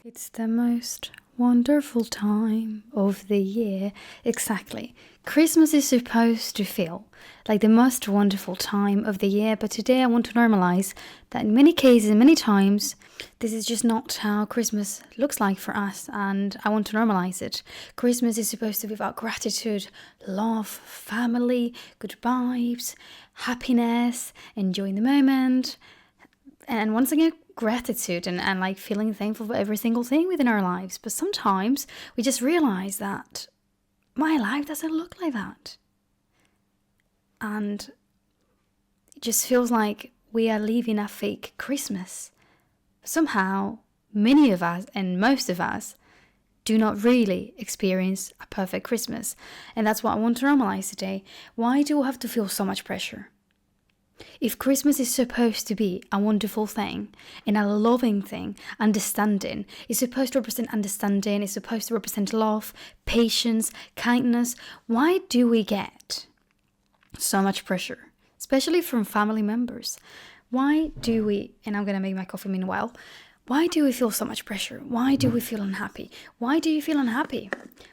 It's the most wonderful time of the year. Exactly. Christmas is supposed to feel like the most wonderful time of the year, but today I want to normalize that in many cases, many times, this is just not how Christmas looks like for us, and I want to normalize it. Christmas is supposed to be about gratitude, love, family, good vibes, happiness, enjoying the moment, and once again, gratitude and like feeling thankful for every single thing within our lives. But sometimes we just realize that my life doesn't look like that. And it just feels like we are living a fake Christmas. Somehow, many of us and most of us do not really experience a perfect Christmas. And that's what I want to normalize today. Why do we have to feel so much pressure? If Christmas is supposed to be a wonderful thing and a loving thing, understanding, it's supposed to represent understanding, it's supposed to represent love, patience, kindness, why do we get so much pressure, especially from family members? Why do we, and I'm going to make my coffee meanwhile, why do we feel so much pressure? Why do we feel unhappy? Why do you feel unhappy?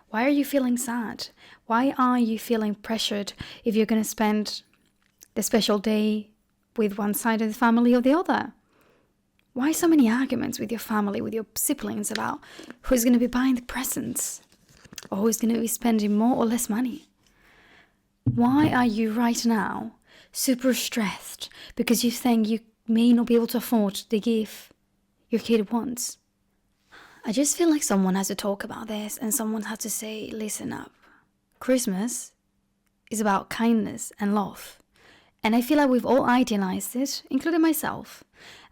Why are you feeling sad? Why are you feeling pressured if you're going to spend the special day with one side of the family or the other? Why so many arguments with your family, with your siblings about who's going to be buying the presents or who's going to be spending more or less money? Why are you right now super stressed because you think you may not be able to afford the gift your kid wants? I just feel like someone has to talk about this and someone has to say, listen up. Christmas is about kindness and love. And I feel like we've all idealized it, including myself.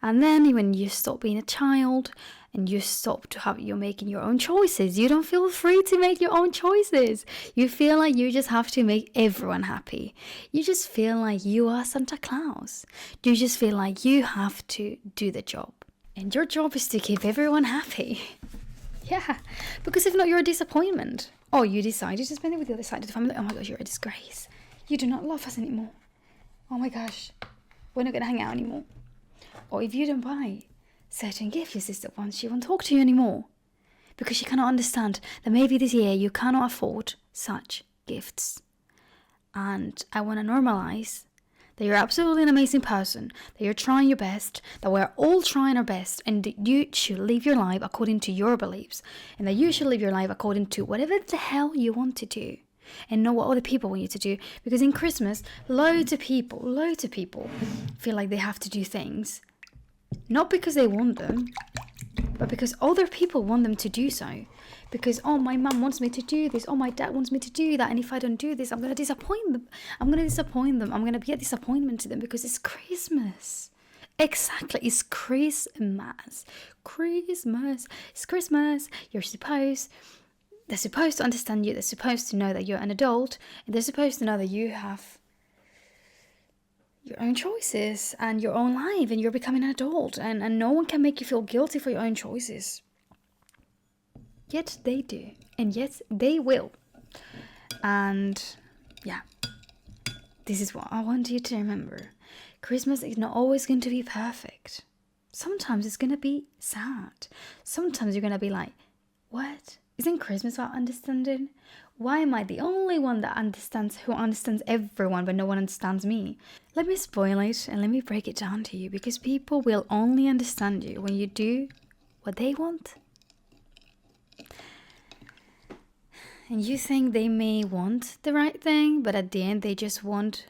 And then when you stop being a child and you stop to have you're making your own choices, you don't feel free to make your own choices. You feel like you just have to make everyone happy. You just feel like you are Santa Claus. You just feel like you have to do the job. And your job is to keep everyone happy. Yeah, because if not, you're a disappointment. Oh, you decided to spend it with the other side of the family. Oh my gosh, you're a disgrace. You do not love us anymore. Oh my gosh, we're not going to hang out anymore. Or if you don't buy certain gifts your sister wants, she won't talk to you anymore. Because she cannot understand that maybe this year you cannot afford such gifts. And I want to normalize that you're absolutely an amazing person, that you're trying your best, that we're all trying our best, and that you should live your life according to your beliefs. And that you should live your life according to whatever the hell you want to do. And know what other people want you to do. Because in Christmas, loads of people feel like they have to do things. Not because they want them, but because other people want them to do so. Because, oh, my mum wants me to do this. Oh, my dad wants me to do that. And if I don't do this, I'm going to disappoint them. I'm going to be a disappointment to them because it's Christmas. Exactly. It's Christmas. It's Christmas. They're supposed to understand you. They're supposed to know that you're an adult. And they're supposed to know that you have your own choices and your own life. And you're becoming an adult. And no one can make you feel guilty for your own choices. Yet they do. And yet they will. And yeah. This is what I want you to remember. Christmas is not always going to be perfect. Sometimes it's going to be sad. Sometimes you're going to be like, what? Isn't Christmas about understanding? Why am I the only one that who understands everyone, but no one understands me? Let me spoil it and let me break it down to you, because people will only understand you when you do what they want. And you think they may want the right thing, but at the end they just want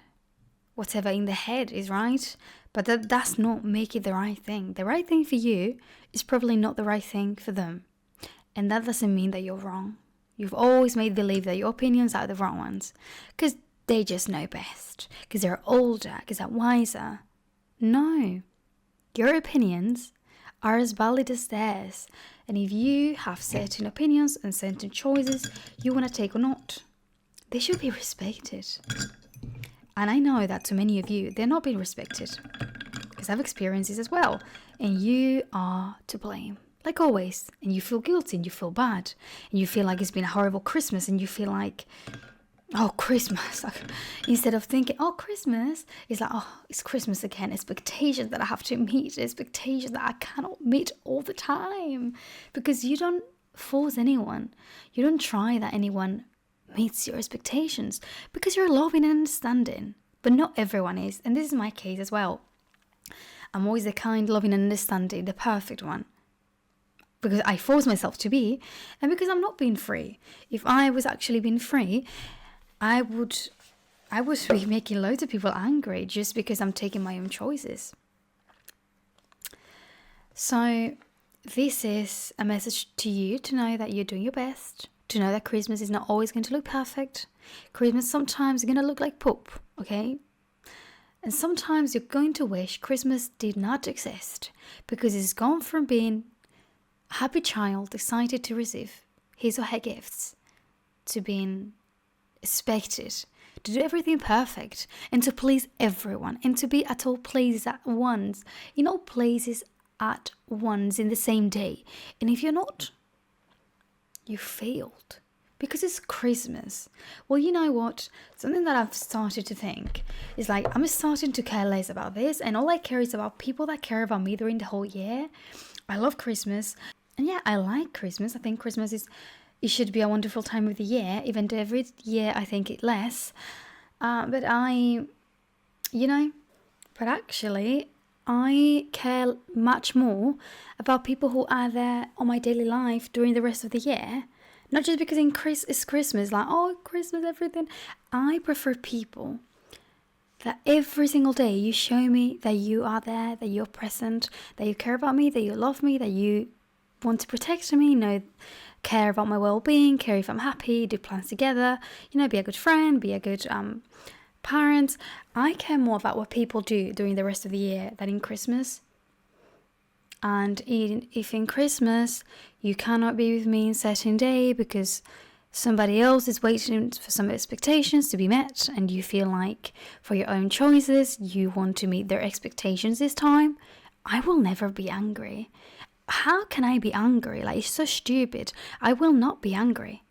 whatever in their head is right. But that does not make it the right thing. The right thing for you is probably not the right thing for them. And that doesn't mean that you're wrong. You've always made believe that your opinions are the wrong ones. Because they just know best. Because they're older. Because they're wiser. No. Your opinions are as valid as theirs. And if you have certain opinions and certain choices you want to take or not, they should be respected. And I know that to many of you, they're not being respected. Because I've experienced this as well. And you are to blame. Like always. And you feel guilty and you feel bad. And you feel like it's been a horrible Christmas. And you feel like oh, Christmas. Like, instead of thinking, oh, Christmas, it's like, oh, it's Christmas again. Expectations that I have to meet, expectations that I cannot meet all the time. Because you don't force anyone. You don't try that anyone meets your expectations. Because you're loving and understanding. But not everyone is. And this is my case as well. I'm always the kind, loving and understanding, the perfect one. Because I force myself to be, and because I'm not being free. If I was actually being free, I would be making loads of people angry just because I'm taking my own choices. So this is a message to you to know that you're doing your best, to know that Christmas is not always going to look perfect. Christmas sometimes is going to look like poop, okay? And sometimes you're going to wish Christmas did not exist because it's gone from being a happy child excited to receive his or her gifts to being expected to do everything perfect and to please everyone and to be at all places at once, in all places at once in the same day. And if you're not, you failed because it's Christmas. Well, you know what? Something that I've started to think is like, I'm starting to care less about this, and all I care is about people that care about me during the whole year. I love Christmas, and yeah, I like Christmas. I think Christmas it should be a wonderful time of the year, even though every year I think it less. But actually, I care much more about people who are there on my daily life during the rest of the year. Not just because it's Christmas, like, oh, Christmas, everything. I prefer people that every single day you show me that you are there, that you're present, that you care about me, that you love me, that you want to protect me, care about my well-being, care if I'm happy, do plans together, be a good friend, be a good parent. I care more about what people do during the rest of the year than in Christmas. And if in Christmas you cannot be with me in certain day because somebody else is waiting for some expectations to be met, and you feel like for your own choices you want to meet their expectations this time, I will never be angry. How can I be angry? Like, it's so stupid. I will not be angry.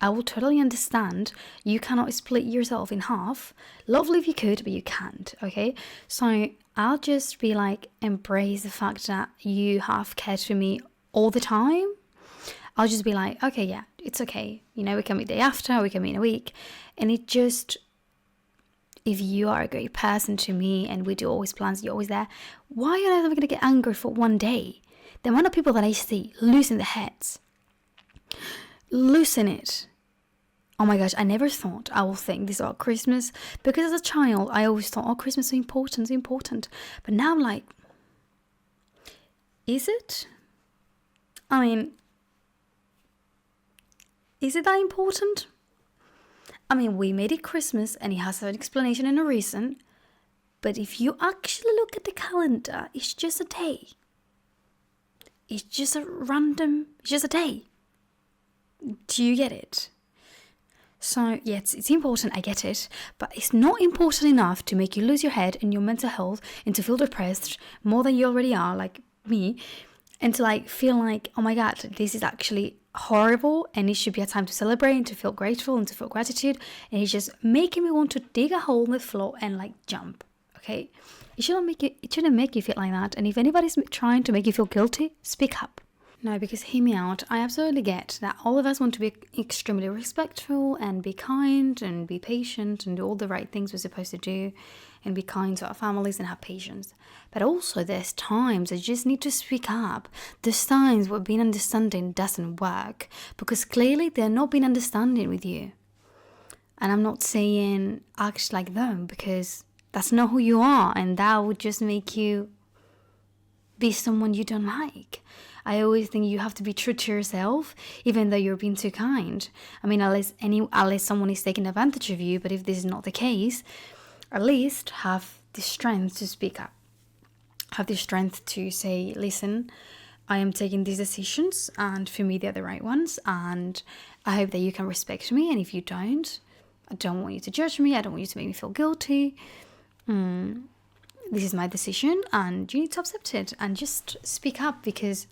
I will totally understand you cannot split yourself in half. Lovely if you could, but you can't, okay? So I'll just be like, embrace the fact that you have cared for me all the time. I'll just be like, okay, yeah, it's okay. We can meet the day after, we can meet in a week. And it just, if you are a great person to me and we do always plans, you're always there, why am I never going to get angry for one day? The amount of people that I see losing their heads, losing it. Oh my gosh, I never thought I will think this about Christmas, because as a child, I always thought, oh, Christmas is important. But now I'm like, is it? I mean, is it that important? I mean, we made it Christmas and it has an explanation and a reason. But if you actually look at the calendar, it's just a day. It's just a day. Do you get it? So, yeah, it's important, I get it, but it's not important enough to make you lose your head and your mental health and to feel depressed more than you already are, like me, and to feel like, oh my God, this is actually horrible and it should be a time to celebrate and to feel grateful and to feel gratitude, and it's just making me want to dig a hole in the floor and jump, okay? It shouldn't make you feel like that, and if anybody's trying to make you feel guilty, speak up. No, because hear me out, I absolutely get that all of us want to be extremely respectful and be kind and be patient and do all the right things we're supposed to do and be kind to our families and have patience. But also there's times I just need to speak up. There's times where being understanding doesn't work because clearly they're not being understanding with you. And I'm not saying act like them because that's not who you are, and that would just make you be someone you don't like. I always think you have to be true to yourself, even though you're being too kind. I mean, unless someone is taking advantage of you, but if this is not the case, at least have the strength to speak up. Have the strength to say, listen, I am taking these decisions, and for me they're the right ones, and I hope that you can respect me, and if you don't, I don't want you to judge me, I don't want you to make me feel guilty. This is my decision, and you need to accept it, and just speak up because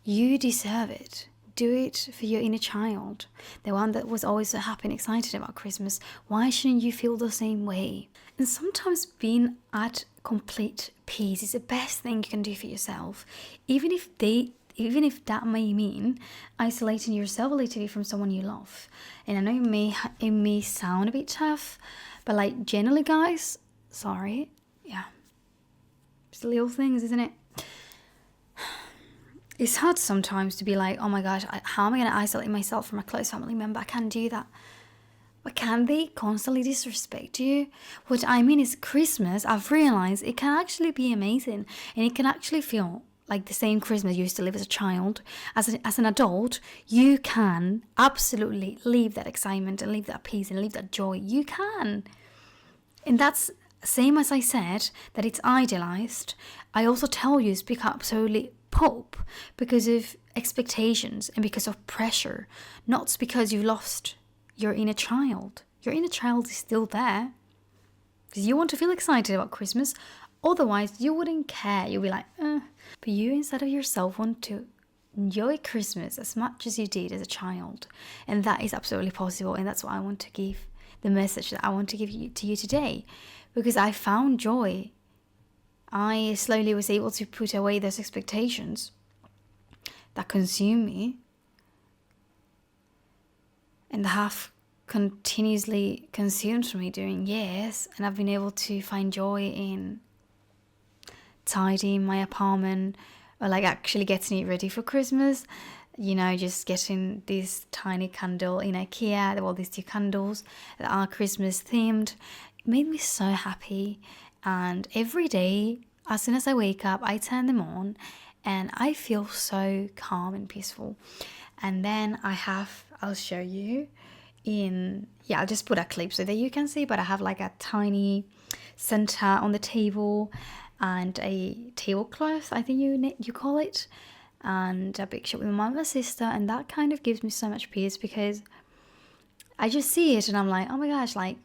you deserve it. do it for your inner child, the one that was always so happy and excited about Christmas. Why shouldn't you feel the same way? And sometimes being at complete peace is the best thing you can do for yourself, even if that may mean isolating yourself a little bit from someone you love. And I know it may sound a bit tough, but like generally, guys, sorry, yeah, just little things, isn't it? It's hard sometimes to be like, oh my gosh, how am I going to isolate myself from a close family member? I can't do that. But can they constantly disrespect you? What I mean is Christmas, I've realized it can actually be amazing. And it can actually feel like the same Christmas you used to live as a child. As an adult, you can absolutely leave that excitement and leave that peace and leave that joy. You can. And that's same as I said, that it's idealized. I also tell you it's become absolutely pulp because of expectations and because of pressure, not because you lost your inner child. Your inner child is still there because you want to feel excited about Christmas. Otherwise, you wouldn't care. You'll be like, But you, inside of yourself, want to enjoy Christmas as much as you did as a child. And that is absolutely possible. And that's what I want to give, the message that I want to give to you today. Because I found joy. I slowly was able to put away those expectations that consume me and that have continuously consumed me during years. And I've been able to find joy in tidying my apartment, or like actually getting it ready for Christmas. You know, just getting this tiny candle in IKEA. There were these 2 candles that are Christmas themed. It made me so happy. And every day, as soon as I wake up, I turn them on and I feel so calm and peaceful. And then I'll show you I'll just put a clip so that you can see, but I have like a tiny center on the table and a tablecloth, I think you call it, and a picture with my mom and my sister, and that kind of gives me so much peace because I just see it and I'm like, oh my gosh, like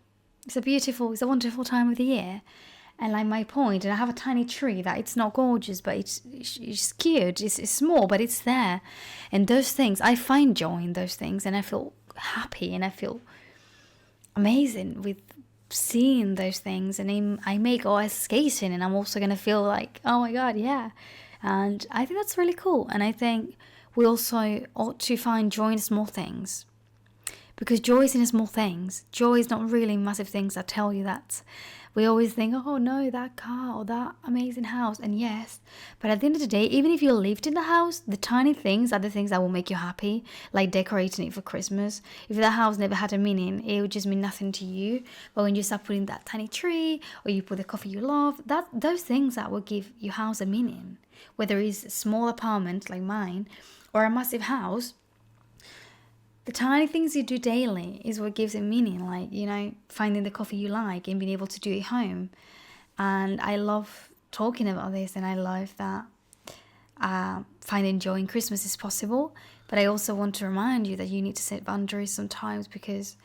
it's a wonderful time of the year. And like my point, and I have a tiny tree that it's not gorgeous, but it's cute, it's small, but it's there. And those things, I find joy in those things, and I feel happy and I feel amazing with seeing those things. And I may go ice skating and I'm also going to feel like, oh my God, yeah. And I think that's really cool. And I think we also ought to find joy in small things. Because joy is in small things. Joy is not really massive things that tell you that. We always think, oh no, that car or that amazing house. And yes, but at the end of the day, even if you lived in the house, the tiny things are the things that will make you happy, like decorating it for Christmas. If the house never had a meaning, it would just mean nothing to you. But when you start putting that tiny tree, or you put the coffee you love, those things that will give your house a meaning. Whether it's a small apartment like mine or a massive house, the tiny things you do daily is what gives it meaning, like, you know, finding the coffee you like and being able to do it home. And I love talking about this, and I love that finding joy in Christmas is possible. But I also want to remind you that you need to set boundaries sometimes, because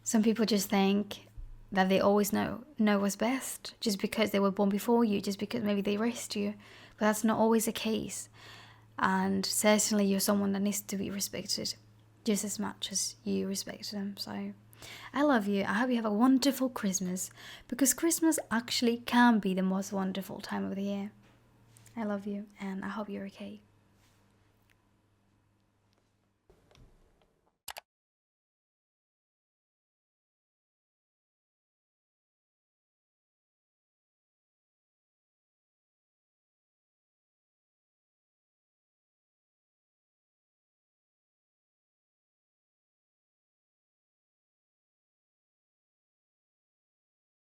some people just think that they always know what's best just because they were born before you, just because maybe they raised you. But that's not always the case. And certainly you're someone that needs to be respected just as much as you respect them. So I love you. I hope you have a wonderful Christmas, because Christmas actually can be the most wonderful time of the year. I love you, and I hope you're okay.